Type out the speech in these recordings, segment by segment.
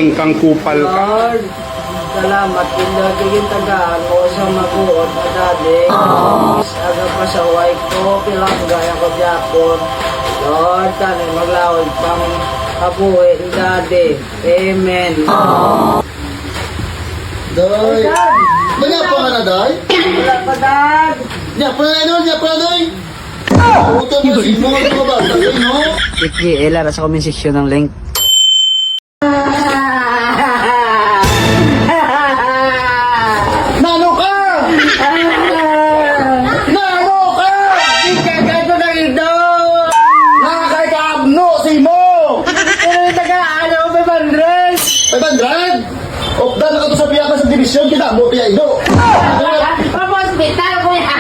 Magaling kang kupal ka. Lord, salamat kinagiging tagaan ko sa maguot na dati. Aga pa sa wife ko, pilang gaya ko diyakon. Lord, tanay maglawag pang kabuhi ni dati. Amen. Day. Manyapo ka na, Day? Wala pa, Dad. Nyapo na, Idol. Nyapo na, Day. Utang mo si mo. Ito ba? Tagay, no? Iki, ilara sa comment section ng link. Nano ka! Nano ka! Ikagay ko na ito! Nakakay ka abno si mo! Pero tagaan ako 500! 500? Opda na ka to sa piyaka sa division. Kita mo, piya, Ido. Hospital ko yan!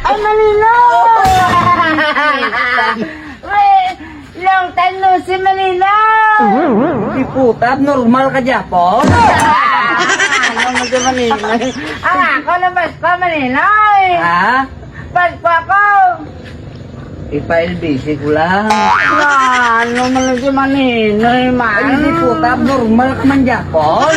Ay, Manila! Long time no si Manila! Di puta, normal ka Japon? Ano mo si Manila? Ako labas pa Manila eh! Ha? Paspa ko! Ipa-LBC ko lang. Ano mo lang si Manila eh, man? Ay, di puta, normal ka man Japon?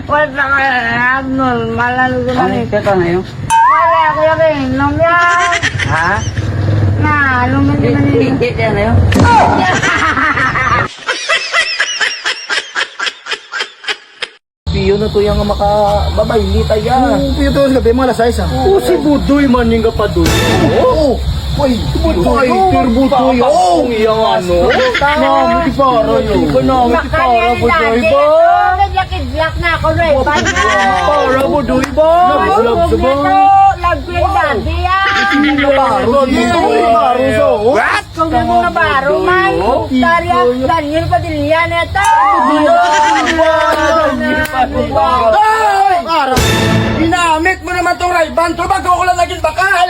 Wala ka normal ano si Manila. Kaya na yun? Wala ako yung inom yan. Ha? Na, ano man si Manila? Higit yan na yun? Piyo na to yung makababayli tayo. Piyo to sa gabi mga lasay sa. Si Budoy man yung kapadoy. Oo. Uy, Budoy. Budoy. Oo. Iyang ano. Namin ti para yun. Namin ti para Budoy ba? Naglakid-lak na ako rin. Para Budoy ba? Naglag sa ba? Lagpil dati yan. Nabaro dito. Nabaro so. What? Kung di mo nabaro man. Darya, Daniel Padilla neta. Ay! Ginamit mo naman itong Ray-Ban. Ito bago ko lang naging bakal.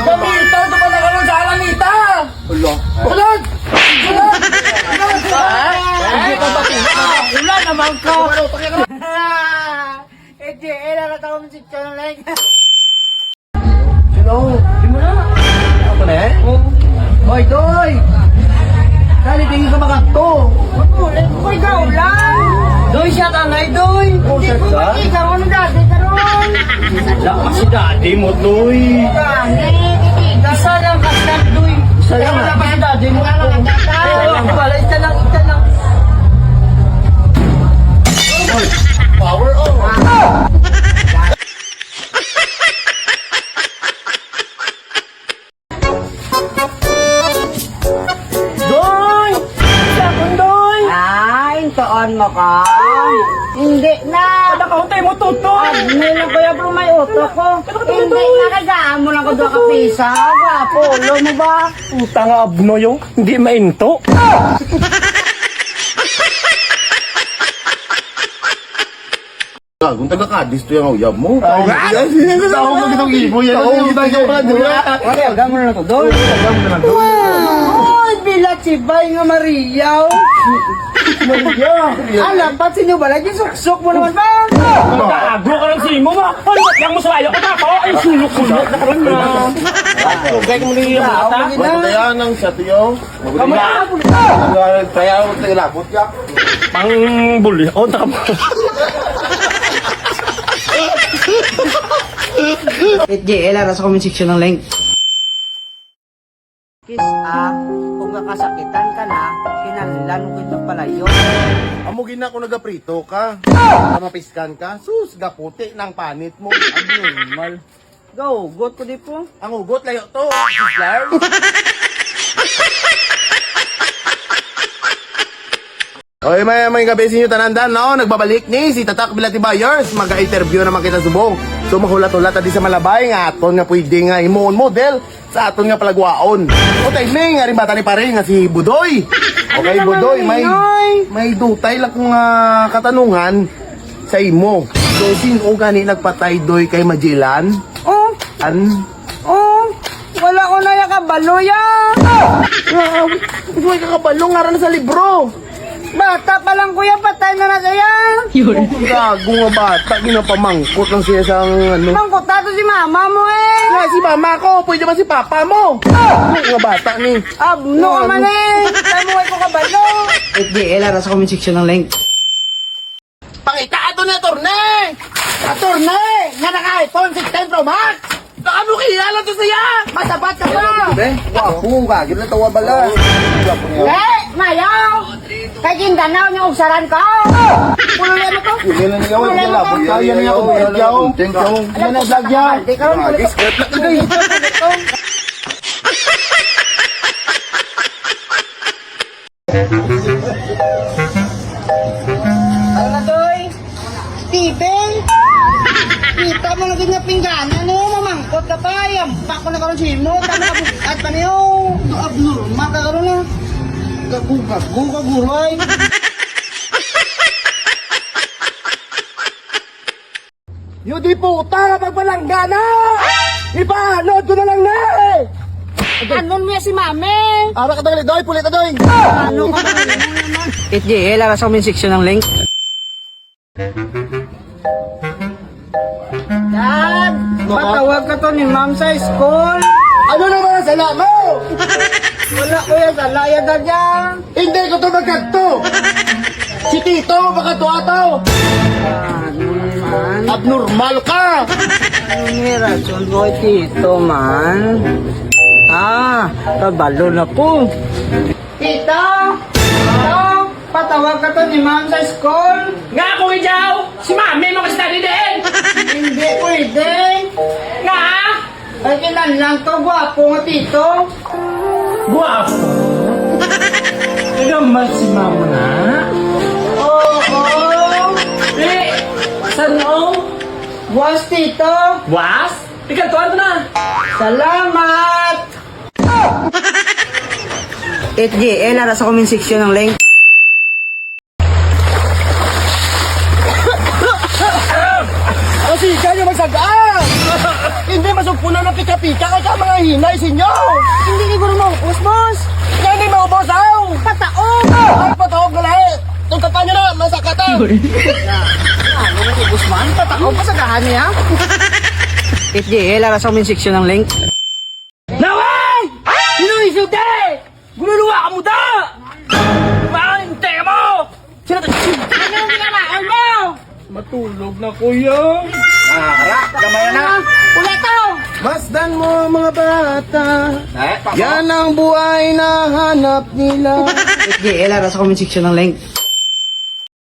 Gamitan ito pa na karoon sa alanita. Ulan! Ulan naman ko. Eh, di, ilalata ko mo si Channel. Sino? Di mo na. Ako na eh? Hoy, Doy! Dali, tingin ka makakto. Uy, gaulan. Doy, siya ka ngay, Doy. Oh, siya ka? Ikaw ano dati karon? Lakas si daddy mo, Doy. Isa lang kasat, Doy. Isa lang, ha? Wala pa si daddy mo. Wala, isa lang, isa lang. Power on. Doy! Sakon, Doy! Ay, toon mo ka. Hindi na. Nakahutay mo, Tutoy! May lang kuya bro may utok ko. Hindi na kagaan mo lang ko doon ka pisa. Gwapo, ulo mo ba? Utang abno yung hindi mainto. Kung taga-kadis to yung uyab mo. Ako mo kitang ibo yan. Ako mo kitang ibo. Okay, agam mo na to doon. Uy, bilat si Bay nga Maria. Alam, ba't sinyo ba? Lagi suksok mo naman ba? Magkaago ka lang sa imo ba? Ano ba't yung masalayo ko ako? Ay, sulok-sulok na karoon na. Kaya kung hindi yung mata. Magkatayan ng sa tiyo. Kaya ako tagalabot ka. Pang bully. O, tama. JL, sa comment section ng link. Kiss kung kakasakitan ka na, kinalilan mo ito pala yun. Amugin na ako nagaprito ka. Mapiskan ka. Sus, gaputi ng panit mo. Abnormal. Go, got ko di po. Ang ugot layo to. Sislar. Oy, may gabi sa inyo tanandan, no? Nagbabalik ni si Tatak Bilati Bayers. Mag-interview naman kita subong. So, mahulat-hulat adi sa malabay nga aton nga pwede nga imoon model sa aton nga palagwaon. O, tayo nga rin bata ni pare nga si Budoy. Okay, Budoy, may dutay lang kong katanungan sa imo. So, sino gani nagpatay doy kay Magellan? Oh, wala ko na yakabalo ya. Huwag ka kabalo nga rin sa libro. Bata pa lang kuya, patay na na siya. Gago nga bata, ginapamangkot lang siya sa ano. Mangkot na to si mama mo eh. Nga si mama ko, pwede ba si papa mo? Nga bata ni. Abno ka man eh. Tamuhay ko kabalo. FDL, ara sa comment section ng link. Pakita ato na torne! Torne! Nga naka-iPhone 16 Pro Max! Baka mo kilala to siya! Masabat ka ba? Wapo, kagil na tawa bala. Eh, mayaw. Kay Gindanao niyo ugsaran ko. Pulo yan mo to. Hindi na niya, Wala wala mo po. to. Kaya niya, thank you. Thank you. Yan na, vlog yan. Di ka ron, pulo to. Ano na doy? Steven? Kita mo lagi nga pingganan no, mamangkot ka pa, yampak ko na karon simo, tama ka bukat pa niyo, abnormal ka karon na. Gagu ka guray. Yung di puta, pagpalanggana! Ipanood ko na lang na eh! Anon mo si mami? Ara ka tagali, doy, pulit na doy! Ano ka ba naman? FJL, ara sa comment section ng link. Dad, patawag ka to ni ma'am sa school. Ano naman ang sala mo? Wala ko yan sa laya na dyan. Hindi ko to magkagto! Si Tito, baka to ataw! Ano naman? Abnormal ka! Ano ni Rason Boy Tito man? Ah, kabalo na po. Tito! Tito! Patawag ka to ni ma'am sa school. Nga kung ikaw, si mami mo kasi study din! Hindi pwede. Nga! Ay, kinanlang to, gwapo nga tito. Guwapo! Nagamad si mama na. Oo. Eh, saan o? Buwas tito. Was? Pikantuan ko na! Salamat! FJL, ara sa comment section ng link. Kasi kayo magsagaan! Hindi masugpunan ng pika-pika kaya mga hinay sinyo! Hindi ni Guru maupos, boss. Kaya hindi maubos aw! Pataog! Ay, pataog na lahat! Itong kampanya na, masakatan! Ano na si Busman? Pataog pa sa gahan niya? FJL, ara sa comment section ng link. Naway! Sino isulti? Gululuwa ka mo da! Mahintay ka mo! Sino to? Ano ang kinalaan mo? Matulog na kuya. Hara, gamay na! Ulit to! Masdan mo mga bata, yan ang buhay na hanap nila. FJL, ara sa comment section ng link.